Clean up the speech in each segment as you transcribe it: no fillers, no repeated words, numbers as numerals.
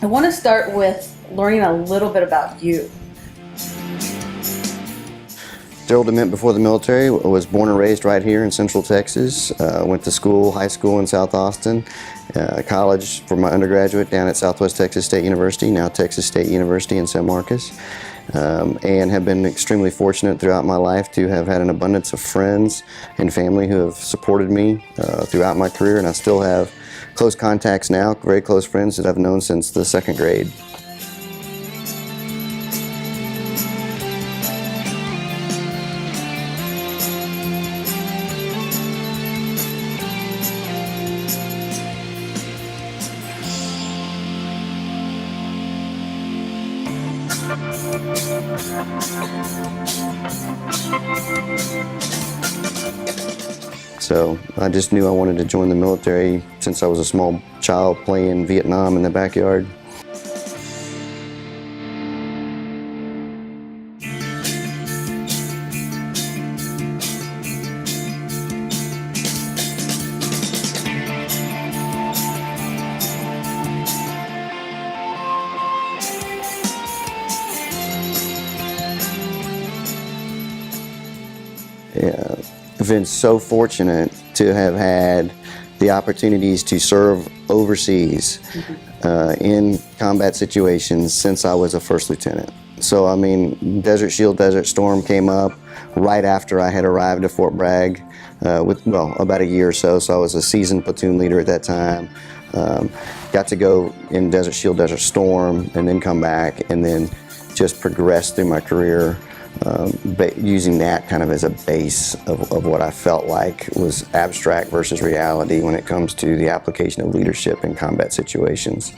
I want to start with learning a little bit about you. Dement before the military. Was born and raised right here in Central Texas. Went to school, high school in South Austin, college for my undergraduate down at Southwest Texas State University, now Texas State University in San Marcos, and have been extremely fortunate throughout my life to have had an abundance of friends and family who have supported me throughout my career, and I still have close contacts now, very close friends that I've known since the second grade. So I just knew I wanted to join the military since I was a small child playing Vietnam in the backyard. Yeah, I've been so fortunate to have had the opportunities to serve overseas in combat situations since I was a first lieutenant. So I mean, Desert Shield, Desert Storm came up right after I had arrived at Fort Bragg about a year or so. So I was a seasoned platoon leader at that time. Got to go in Desert Shield, Desert Storm, and then come back and then just progress through my career. Using that kind of as a base of what I felt like was abstract versus reality when it comes to the application of leadership in combat situations.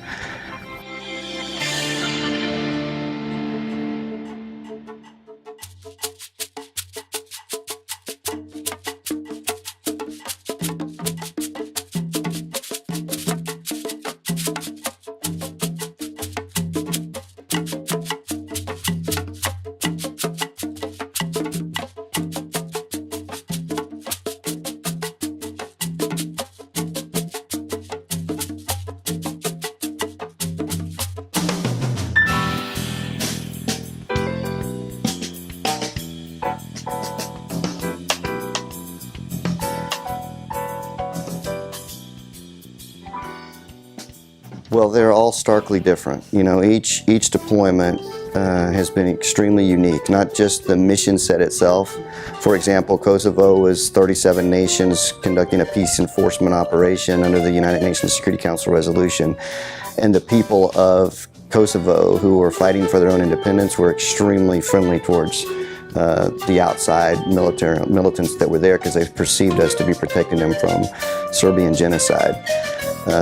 Well, they're all starkly different. You know, each deployment has been extremely unique, not just the mission set itself. For example, Kosovo was 37 nations conducting a peace enforcement operation under the United Nations Security Council resolution. And the people of Kosovo who were fighting for their own independence were extremely friendly towards the outside militants that were there because they perceived us to be protecting them from Serbian genocide.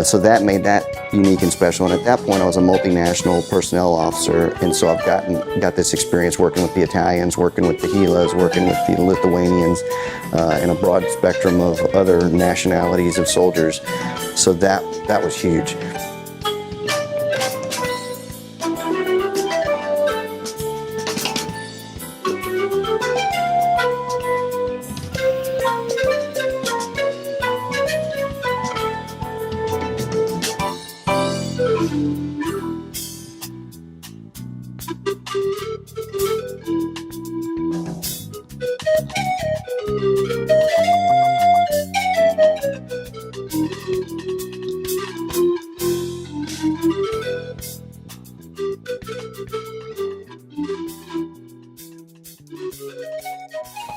So that made that unique and special. And at that point, I was a multinational personnel officer, and so I've got this experience working with the Italians, working with the Gilas, working with the Lithuanians, and a broad spectrum of other nationalities of soldiers. So that was huge.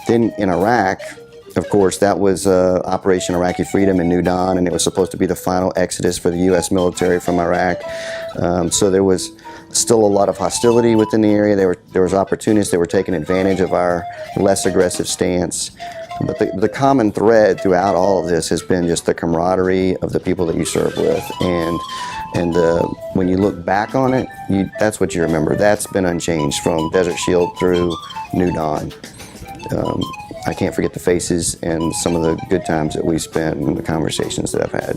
Then in Iraq, of course, that was Operation Iraqi Freedom in New Dawn, and it was supposed to be the final exodus for the U.S. military from Iraq. So there was still a lot of hostility within the area. There was opportunists that were taking advantage of our less aggressive stance. But the common thread throughout all of this has been just the camaraderie of the people that you serve with. And when you look back on it, that's what you remember. That's been unchanged from Desert Shield through New Dawn. I can't forget the faces and some of the good times that we spent and the conversations that I've had.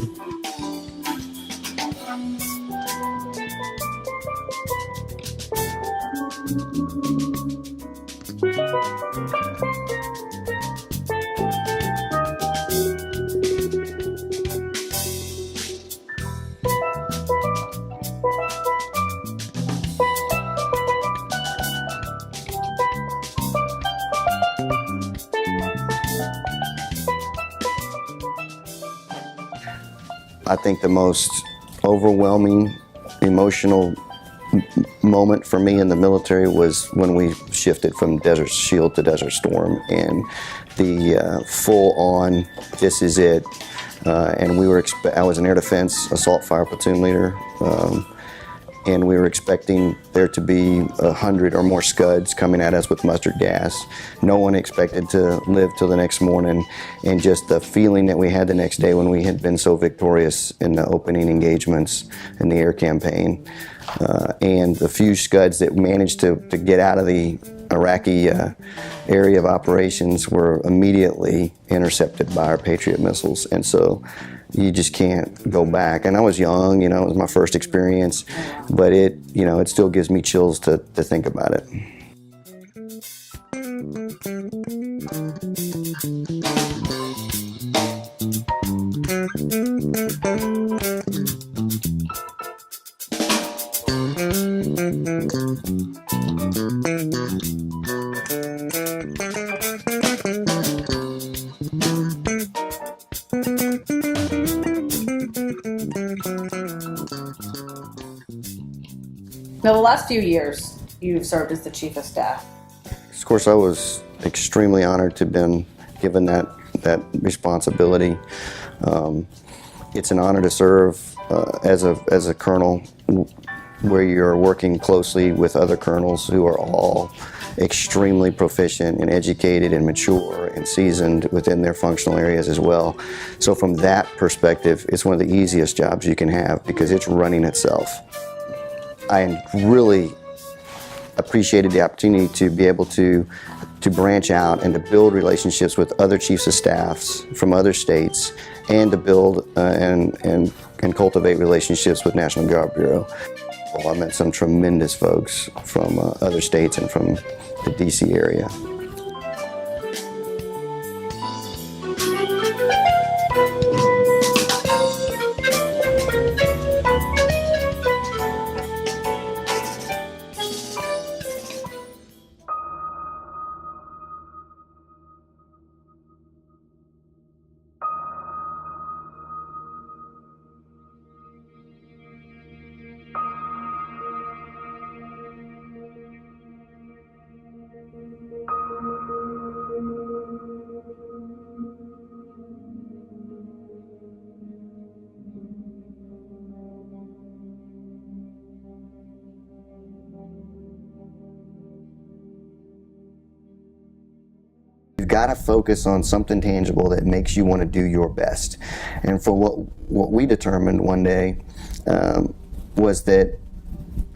I think the most overwhelming emotional moment for me in the military was when we shifted from Desert Shield to Desert Storm, and the full-on, this is it. And I was an air defense assault fire platoon leader, and we were expecting there to be 100 or more Scuds coming at us with mustard gas. No one expected to live till the next morning, and just the feeling that we had the next day when we had been so victorious in the opening engagements in the air campaign. And the few Scuds that managed to get out of the Iraqi area of operations were immediately intercepted by our Patriot missiles, and so you just can't go back. And I was young, it was my first experience, but it still gives me chills to think about it. Now, the last few years, you've served as the Chief of Staff. Of course, I was extremely honored to have been given that responsibility. It's an honor to serve as a colonel, where you're working closely with other colonels who are all extremely proficient and educated and mature and seasoned within their functional areas as well. So from that perspective, it's one of the easiest jobs you can have because it's running itself. I really appreciated the opportunity to be able to branch out and to build relationships with other chiefs of staffs from other states, and to build and cultivate relationships with National Guard Bureau. Well, I met some tremendous folks from other states and from the DC area. You've got to focus on something tangible that makes you want to do your best. And for what we determined one day was that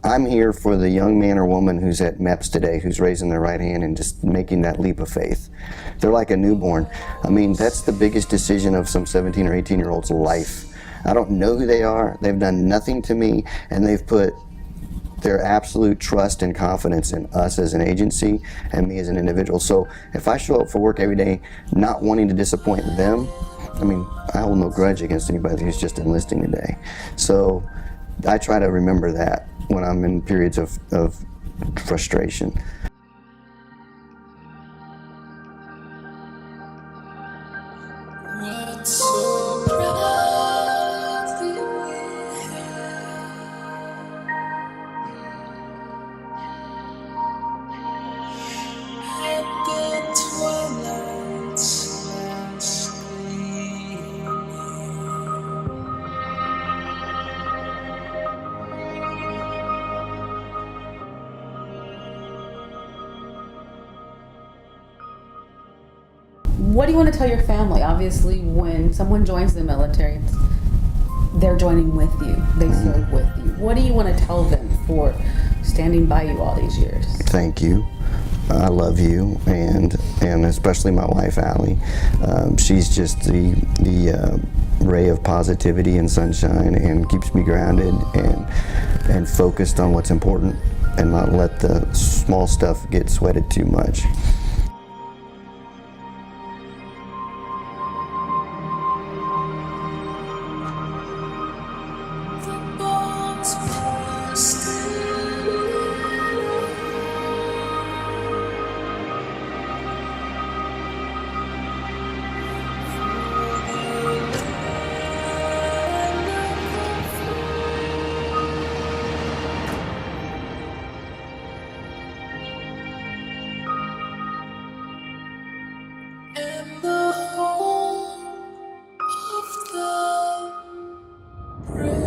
I'm here for the young man or woman who's at MEPS today, who's raising their right hand and just making that leap of faith. They're like a newborn. I mean, that's the biggest decision of some 17 or 18-year-old's life. I don't know who they are. They've done nothing to me, and they've put their absolute trust and confidence in us as an agency and me as an individual. So if I show up for work every day not wanting to disappoint them, I mean, I hold no grudge against anybody who's just enlisting today. So I try to remember that when I'm in periods of frustration. What do you want to tell your family? Obviously, when someone joins the military, they're joining with you. They serve with you. What do you want to tell them for standing by you all these years? Thank you. I love you, and especially my wife, Allie. She's just the ray of positivity and sunshine, and keeps me grounded and focused on what's important, and not let the small stuff get sweated too much. Pray